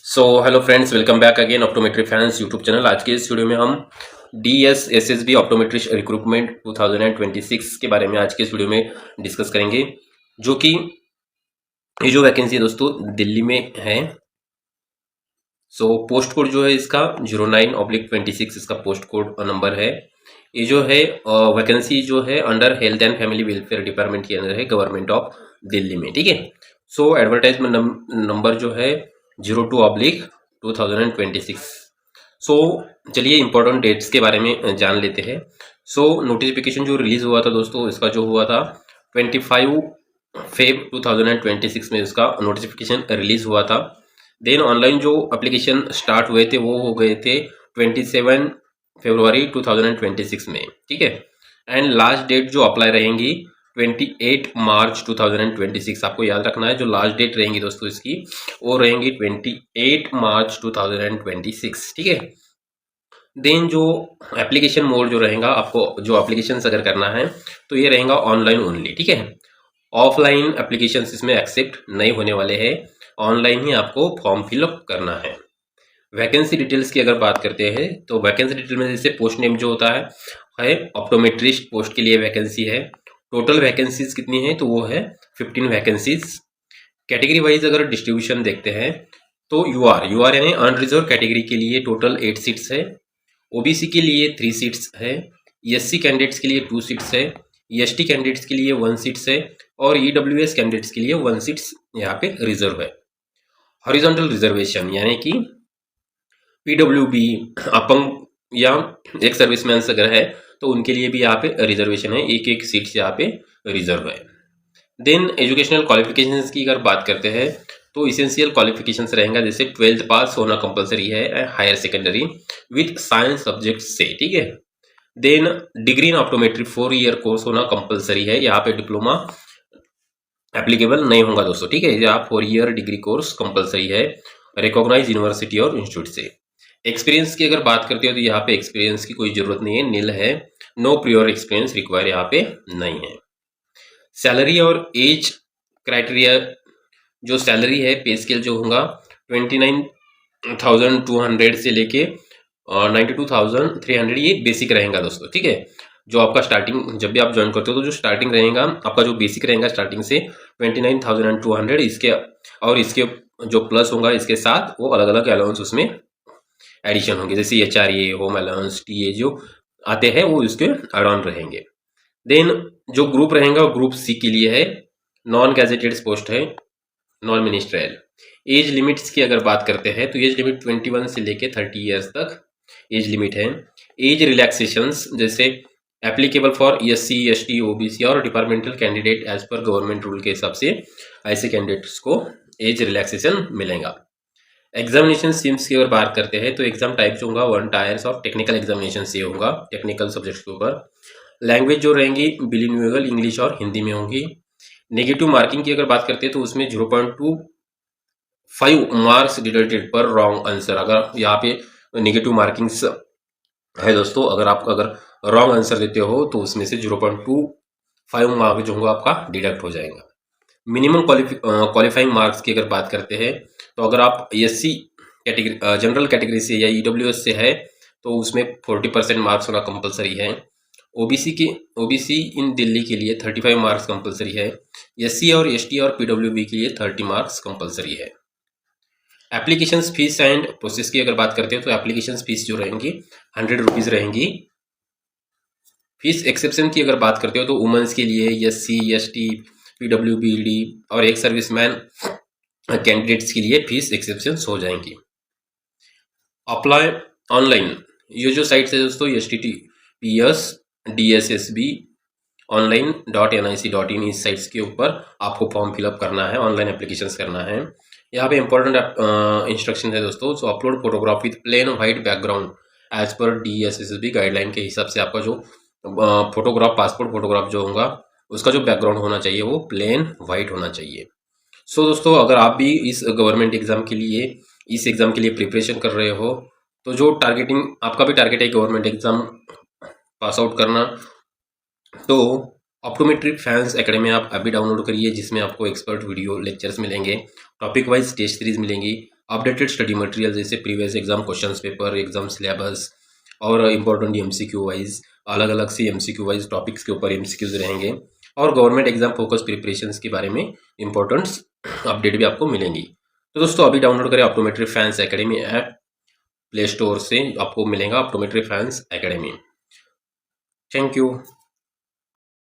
Hello friends, welcome back again optometry fans YouTube channel. आज के इस वीडियो में हम DSSSB ऑप्टोमेट्रिस्ट रिक्रूटमेंट 2026 के बारे में आज के इस वीडियो में डिस्कस करेंगे, जो कि ये जो वैकेंसी है दोस्तों दिल्ली में है। पोस्ट कोड जो है इसका 09/26 इसका पोस्ट कोड नंबर है। ये जो है वैकेंसी जो है under health and family welfare department के अंदर है, गवर्नमेंट ऑफ दिल्ली में। ठीक है। एडवर्टाइजमेंट नंबर जो है 02/2026। चलिए इंपॉर्टेंट डेट्स के बारे में जान लेते हैं। नोटिफिकेशन जो रिलीज हुआ था दोस्तों, इसका जो हुआ था 25 फेब 2026 में इसका नोटिफिकेशन रिलीज हुआ था। देन ऑनलाइन जो एप्लीकेशन स्टार्ट हुए थे वो हो गए थे 27 फरवरी 2026 में। ठीक है। एंड लास्ट डेट जो अप्लाई रहेंगी 28 मार्च 2026। आपको याद रखना है जो लास्ट डेट रहेंगी दोस्तों इसकी, वो रहेंगी 28 मार्च 2026। ठीक है। देन जो एप्लीकेशन मोड जो रहेगा, आपको जो एप्लीकेशन अगर करना है तो ये रहेगा ऑनलाइन ओनली। ठीक है। ऑफलाइन एप्लीकेशन इसमें एक्सेप्ट नहीं होने वाले हैं, ऑनलाइन ही आपको फॉर्म फिलअप करना है। वैकेंसी डिटेल्स की अगर बात करते हैं तो वैकेंसी डिटेल में जैसे पोस्ट नेम जो होता है ऑप्टोमेट्रिस्ट पोस्ट के लिए वैकेंसी है। टोटल वैकेंसीज कितनी है तो वो है 15 वैकेंसीज। कैटेगरी वाइज अगर डिस्ट्रीब्यूशन देखते हैं तो यूआर यानी अनरिजर्व कैटेगरी के लिए टोटल 8 सीट्स है। ओबीसी के लिए 3 सीट्स है। एससी कैंडिडेट्स के लिए 2 सीट्स है। एसटी कैंडिडेट्स के लिए 1 सीट्स है। और ईडब्ल्यूएस कैंडिडेट्स के लिए 1 सीट्स यहाँ पे रिजर्व है। हॉरिजॉन्टल रिजर्वेशन यानी कि पीडब्ल्यूबी अपंग या एक सर्विसमैन अगर है तो उनके लिए भी यहाँ पे रिजर्वेशन है, एक एक सीट्स यहाँ पे रिजर्व है। देन एजुकेशनल क्वालिफिकेशंस की अगर बात करते हैं तो इसेंशियल क्वालिफिकेशंस रहेगा, जैसे 12th पास होना कंपलसरी है higher secondary with science subject से। ठीक है। Then degree in optometry 4 year course होना कंपलसरी है, यहाँ पे डिप्लोमा एप्लीकेबल नहीं होगा दोस्तों। ठीक है। यहाँ 4 ईयर डिग्री कोर्स कंपलसरी है रिकॉग्नाइज यूनिवर्सिटी और इंस्टीट्यूट से। एक्सपीरियंस की अगर बात करते हो तो यहाँ पे एक्सपीरियंस की कोई जरूरत नहीं है, नील है, नो प्रियोर एक्सपीरियंस रिक्वायर यहाँ पे नहीं है। सैलरी और एज क्राइटेरिया, जो सैलरी है पे स्केल जो होगा 29,200 से लेके 92,300 ये बेसिक रहेगा दोस्तों। ठीक है। जो आपका स्टार्टिंग जब भी आप ज्वाइन करते हो तो जो स्टार्टिंग रहेगा आपका जो बेसिक रहेगा स्टार्टिंग से 29,200 इसके, और इसके जो प्लस होगा इसके साथ वो अलग अलग अलाउंस उसमें एडिशन होंगे, जैसे HRA, होम अलाउंस, TA जो आते हैं वो इसके एड ऑन रहेंगे। देन जो ग्रुप रहेगा वो ग्रुप सी के लिए है, नॉन गैजेटेड पोस्ट है, नॉन मिनिस्ट्रियल। एज लिमिट्स की अगर बात करते हैं तो एज लिमिट 21 से लेके 30 ईयर्स तक एज लिमिट है। एज रिलैक्सेशंस जैसे applicable for SC, ST, OBC और डिपार्टमेंटल कैंडिडेट एज पर गवर्नमेंट रूल के हिसाब से ऐसे कैंडिडेट्स को एज रिलैक्सेशन मिलेगा। एग्जामिनेशन स्ट्रीम्स की अगर बात करते हैं तो एग्जाम टाइप जो होगा 1 टायर्स और टेक्निकल एग्जामिनेशन से होगा, टेक्निकल सब्जेक्ट्स के ऊपर। लैंग्वेज जो रहेंगी बिलिंगुअल इंग्लिश और हिंदी में होंगी। नेगेटिव मार्किंग की अगर बात करते हैं तो उसमें 0.25 मार्क्स डिडक्टेड पर रॉन्ग आंसर। अगर यहाँ पे नेगेटिव मार्किंग्स है दोस्तों, अगर रॉन्ग आंसर देते हो तो उसमें से 0.25 मार्क्स जो होगा आपका डिडक्ट हो जाएगा। मिनिमम क्वालिफाइंग मार्क्स की अगर बात करते हैं तो अगर आप SC कैटेगरी जनरल कैटेगरी से या EWS से है तो उसमें 40% मार्क्स होना कंपलसरी है। ओबीसी इन दिल्ली के लिए 35 मार्क्स कंपलसरी है। SC और ST और PWB के लिए 30 मार्क्स कंपलसरी है। एप्लीकेशन फीस एंड प्रोसेस की अगर बात करते हो तो एप्लीकेशन फीस जो रहेंगी 100 रुपीज़ रहेंगी। फीस एक्सेप्शन की अगर बात करते हो तो वुमेन्स के लिए SC, ST, PWBD और एक सर्विसमैन कैंडिडेट्स के लिए फीस एक्सेप्शंस हो जाएंगी। अप्लाई ऑनलाइन, ये जो साइट है दोस्तों https DSSB online.nic.in, इस साइट्स के ऊपर आपको फॉर्म फिलअप करना है, ऑनलाइन एप्लीकेशंस करना है। यहाँ पे इंपॉर्टेंट इंस्ट्रक्शन है दोस्तों। Upload photograph with plain white background as पर DSSB गाइडलाइन के हिसाब से आपका जो फोटोग्राफ, पासपोर्ट फोटोग्राफ जो होगा उसका जो बैकग्राउंड होना चाहिए वो प्लेन वाइट होना चाहिए। दोस्तों अगर आप भी इस गवर्नमेंट एग्जाम के लिए प्रिपरेशन कर रहे हो तो जो टारगेटिंग आपका भी टारगेट है गवर्नमेंट एग्जाम पास आउट करना, तो ऑप्टोमेट्री फैंस एकेडमी आप अभी डाउनलोड करिए, जिसमें आपको एक्सपर्ट वीडियो लेक्चर्स मिलेंगे, टॉपिक वाइज टेस्ट सीरीज मिलेंगी, अपडेटेड स्टडी मटेरियल जैसे previous exam questions paper, exam syllabus और इम्पोर्टेंट एमसीक्यू वाइज अलग अलग से एमसीक्यू वाइज टॉपिक्स के ऊपर एमसीक्यूज रहेंगे और गवर्नमेंट एग्जाम फोकस प्रिपरेशंस के बारे में इंपॉर्टेंट अपडेट भी आपको मिलेंगी। तो दोस्तों अभी डाउनलोड करें optometry fans academy app, play store से आपको मिलेगा optometry fans academy. Thank you.